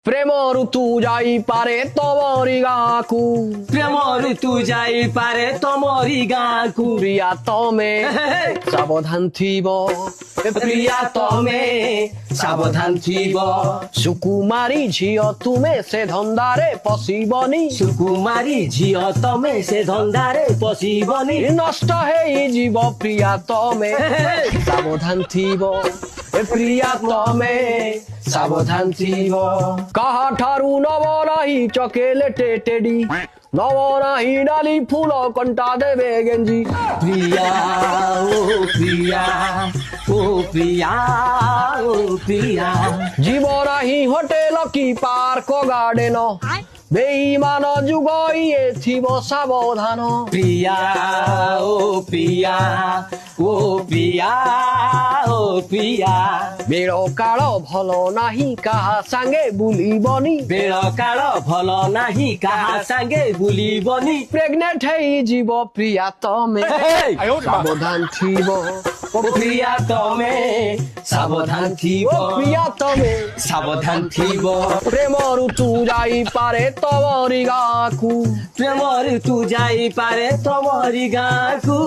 প্রেম ঋতু যাই পারে তমরি গাঁকু প্রেম ঋতু যাই পারে তমরি গাঁকু প্রিয়া তমে সাবধান থিব প্রিয়া তমে সাবধান থিব সুকুমারী ঝিଅ তুমে ସେ ଧନ୍ଦାରେ ପଶିବନି ସୁକୁମାରୀ ଝିଅ ତମେ ସେ ଧନ୍ଦାରେ ପଶିବନି ନଷ୍ଟ ହେଇଯିବ ପ୍ରିୟା ତମେ ସାବଧାନ ଥିବ ପ୍ରିୟା ତମେ ସାବଧାନ ଥିବ କାହାଠାରୁ ନବ ନାହିଁ ଚକେଲେଟେ ଟେଡି ନବ ନାହିଁ ଡାଲି ଫୁଲ କଣ୍ଟା ଦେବେ ଗେଞ୍ଜି ପ୍ରିୟା ଓ ପ୍ରିୟା ଓ ପ୍ରିୟା ଓ ପ୍ରିୟା ଯିବ ନାହିଁ ହୋଟେଲ କି ପାର୍କ ଗାର୍ଡେନ ବେଇମାନ ଯୁଗ ଇଏ ଥିବ ସାବଧାନ ପ୍ରିୟା ଓ ପ୍ରିୟା ଓ ପ୍ରିୟା ଓ ପ୍ରିୟା ବେଳ କାଳ ଭଲ ନାହିଁ କାହା ସାଙ୍ଗେ ବୁଲିବନି ବେଳ କାଳ ଭଲ ନାହିଁ କାହା ସାଙ୍ଗେ ବୁଲିବନି ପ୍ରେଗନେଣ୍ଟ ହେଇଯିବ ପ୍ରିୟା ତମେ ସାବଧାନ ଥିବ ପ୍ରିୟା ତମେ ସାବଧାନ ଥିବ ପ୍ରିୟା ତମେ ସାବଧାନ ଥିବ ପ୍ରେମ ଋତୁ ଯାଇପାରେ ତମରି ଗାଁକୁ ପ୍ରେମ ଋତୁ ଯାଇପାରେ ତମରି ଗାଁକୁ